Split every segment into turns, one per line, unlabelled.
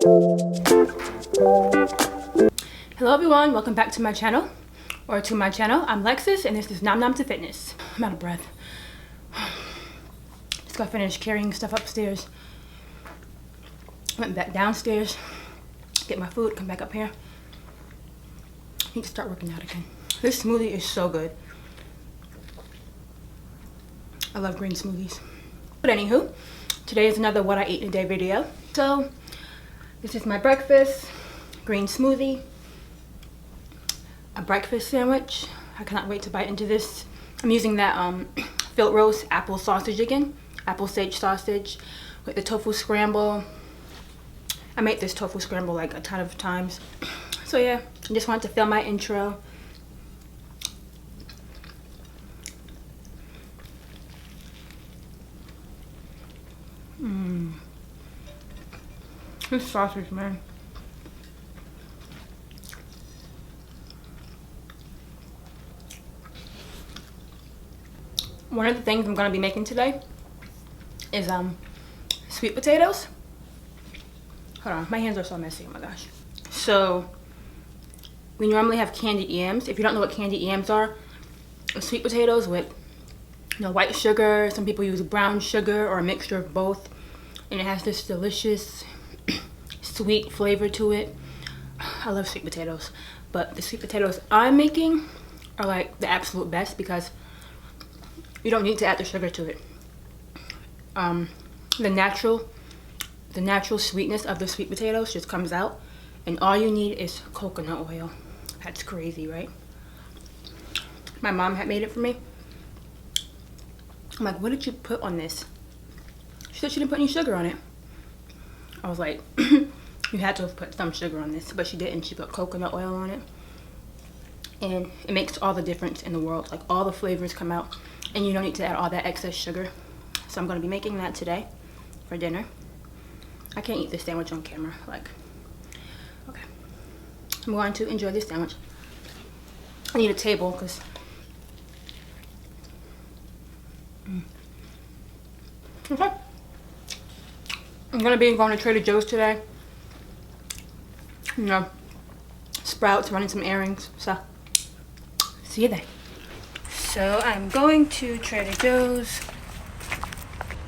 Hello everyone, welcome back to my channel, I'm Lexus, and this is Nom Nom to Fitness. I'm out of breath. Just got finished carrying stuff upstairs. Went back downstairs, get my food, come back up here. Need to start working out again. This smoothie is so good. I love green smoothies. But anywho, today is another what I eat in a day video. So, this is my breakfast, green smoothie, a breakfast sandwich. I cannot wait to bite into this. I'm using that fillet roast apple sausage again, apple sage sausage with the tofu scramble. I made this tofu scramble like a ton of times. So yeah, I just wanted to film my intro. This sausage, man. One of the things I'm gonna be making today is sweet potatoes. Hold on, my hands are so messy, oh my gosh. So, we normally have candied yams. If you don't know what candied yams are, sweet potatoes with white sugar. Some people use brown sugar or a mixture of both. And it has this delicious sweet flavor to it. I love sweet potatoes. But the sweet potatoes I'm making are like the absolute best because you don't need to add the sugar to it. The natural sweetness of the sweet potatoes just comes out, and all you need is coconut oil. That's crazy, right? My mom had made it for me. I'm like, what did you put on this? She said she didn't put any sugar on it. I was like, you had to have put some sugar on this, but she didn't. She put coconut oil on it, and it makes all the difference in the world. Like, all the flavors come out, and you don't need to add all that excess sugar. So I'm going to be making that today for dinner. I can't eat this sandwich on camera. Like, okay. I'm going to enjoy this sandwich. I need a table because okay. I'm going to be going to Trader Joe's today. You know, Sprouts, running some errands. So, see you there. So, I'm going to Trader Joe's,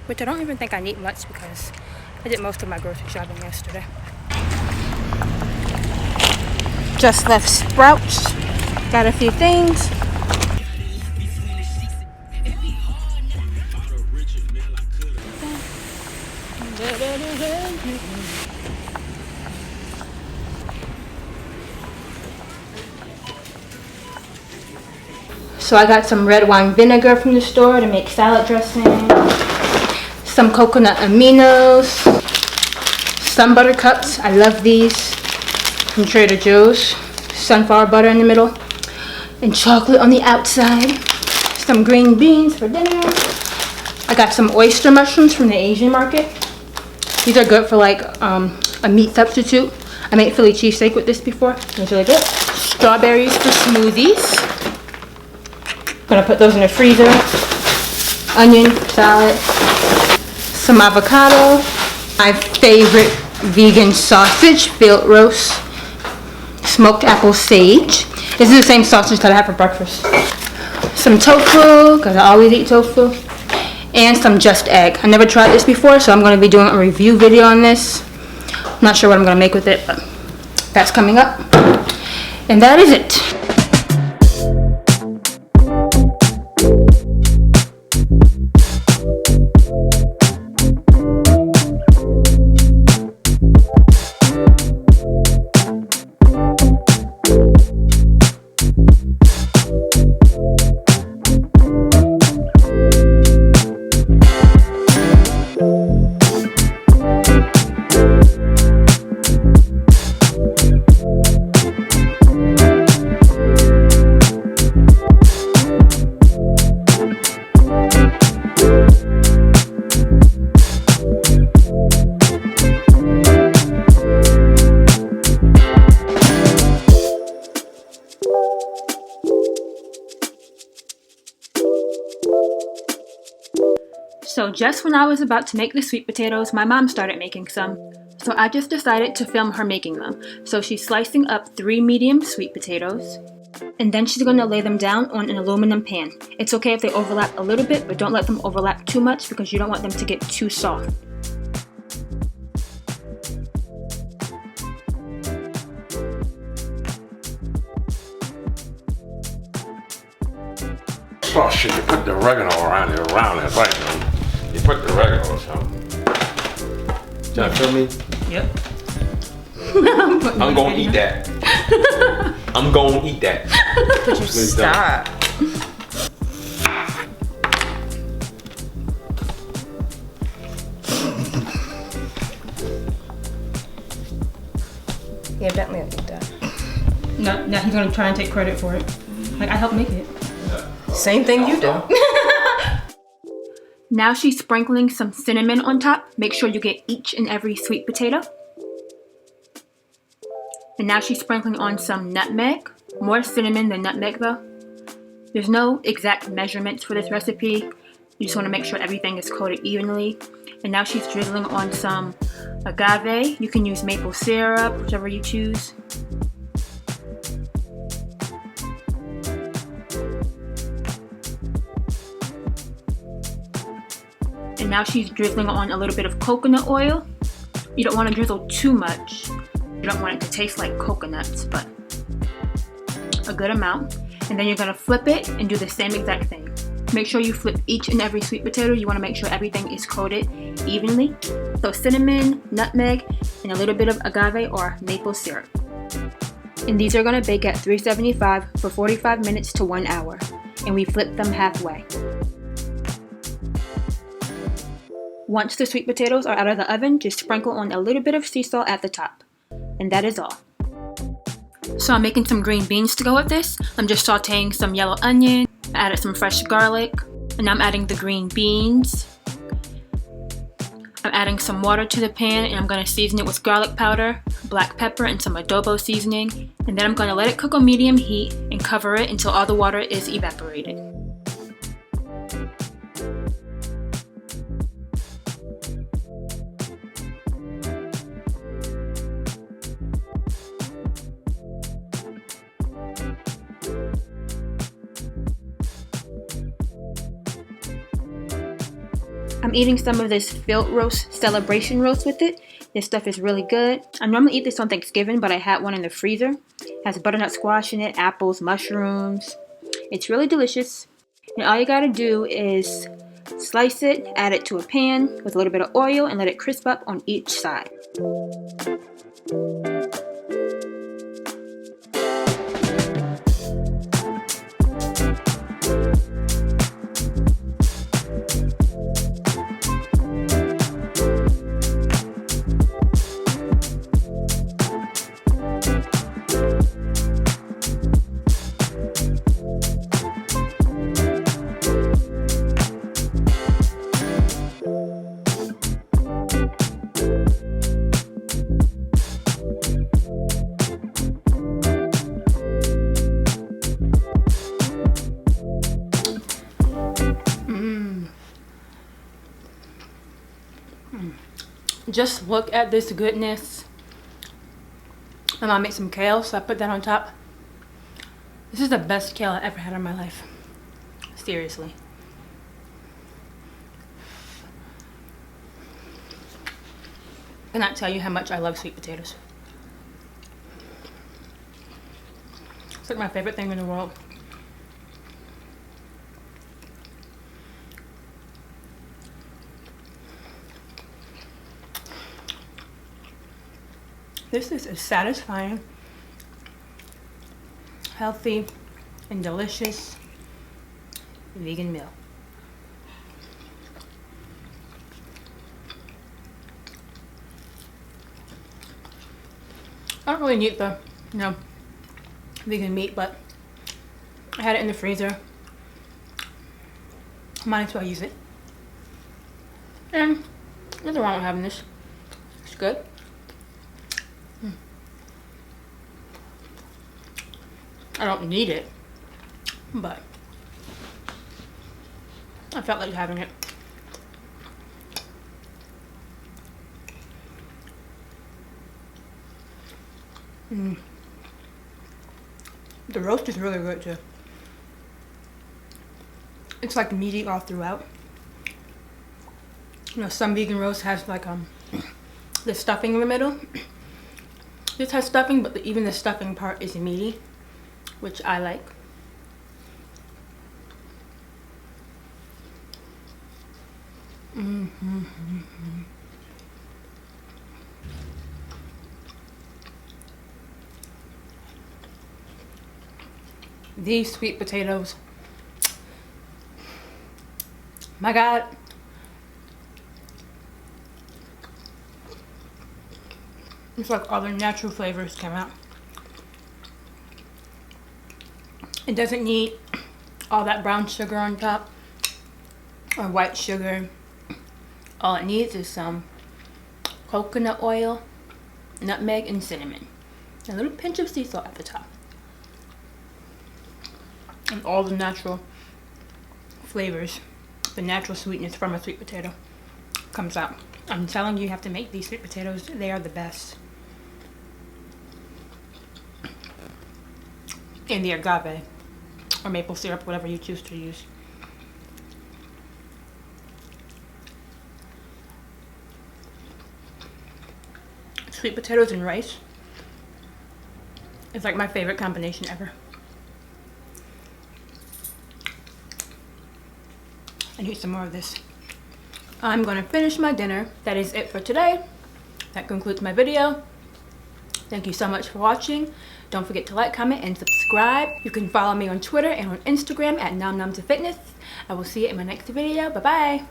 which I don't even think I need much because I did most of my grocery shopping yesterday. Just left Sprouts. Got a few things. So I got some red wine vinegar from the store to make salad dressing. Some coconut aminos. Some buttercups. I love these from Trader Joe's. Sunflower butter in the middle and chocolate on the outside. Some green beans for dinner. I got some oyster mushrooms from the Asian market. These are good for like a meat substitute. I made Philly cheesesteak with this before. It was really good. Strawberries for smoothies. Gonna put those in the freezer. Onion salad. Some avocado. My favorite vegan sausage, fillet roast. Smoked apple sage. This is the same sausage that I have for breakfast. Some tofu, because I always eat tofu. And some just egg. I never tried this before, so I'm going to be doing a review video on this. I'm not sure what I'm going to make with it, but that's coming up. And that is it. So just when I was about to make the sweet potatoes, my mom started making some. So I just decided to film her making them. So she's slicing up 3 medium sweet potatoes. And then she's going to lay them down on an aluminum pan. It's okay if they overlap a little bit, but don't let them overlap too much because you don't want them to get too soft.
Oh shit, you put the oregano around it, right, man. You put the oregano or something. Trying to feel me?
Yep.
I'm gonna eat that. I'm gonna eat that.
Could you stop? Yeah, Bentley will eat that.
No, now he's gonna try and take credit for it. Like, I helped make it.
Same thing you do.
Now she's sprinkling some cinnamon on top. Make sure you get each and every sweet potato. And now she's sprinkling on some nutmeg. More cinnamon than nutmeg though. There's no exact measurements for this recipe. You just want to make sure everything is coated evenly. And now she's drizzling on some agave. You can use maple syrup, whichever you choose. And now she's drizzling on a little bit of coconut oil. You don't want to drizzle too much. You don't want it to taste like coconuts, but a good amount. And then you're going to flip it and do the same exact thing. Make sure you flip each and every sweet potato. You want to make sure everything is coated evenly. So cinnamon, nutmeg, and a little bit of agave or maple syrup. And these are going to bake at 375 for 45 minutes to 1 hour. And we flip them halfway. Once the sweet potatoes are out of the oven, just sprinkle on a little bit of sea salt at the top. And that is all. So I'm making some green beans to go with this. I'm just sauteing some yellow onion. I added some fresh garlic. And I'm adding the green beans. I'm adding some water to the pan and I'm going to season it with garlic powder, black pepper, and some adobo seasoning. And then I'm going to let it cook on medium heat and cover it until all the water is evaporated. I'm eating some of this field roast celebration roast with it. This stuff is really good. I normally eat this on Thanksgiving, but I had one in the freezer. It has butternut squash in it, apples, mushrooms. It's really delicious. And all you gotta do is slice it, add it to a pan with a little bit of oil, and let it crisp up on each side. Just look at this goodness. My mom made some kale, so I put that on top. This is the best kale I ever had in my life. Seriously. I cannot tell you how much I love sweet potatoes. It's like my favorite thing in the world. This is a satisfying, healthy, and delicious vegan meal. I don't really need the, vegan meat, but I had it in the freezer. Might as well use it. And nothing wrong with having this. It's good. I don't need it, but I felt like having it. The roast is really good too. It's like meaty all throughout. You know, some vegan roast has like the stuffing in the middle. This has stuffing, but even the stuffing part is meaty, which I like. These sweet potatoes, my God. It's like all the natural flavors came out. It doesn't need all that brown sugar on top or white sugar. All it needs is some coconut oil, nutmeg, and cinnamon. A little pinch of sea salt at the top. And all the natural flavors, the natural sweetness from a sweet potato comes out. I'm telling you, you have to make these sweet potatoes. They are the best. And the agave or maple syrup, whatever you choose to use. Sweet potatoes and rice is like my favorite combination ever. I need some more of this. I'm gonna finish my dinner. That is it for today. That concludes my video. Thank you so much for watching. Don't forget to like, comment, and subscribe. You can follow me on Twitter and on Instagram at NomNomToFitness. I will see you in my next video. Bye-bye.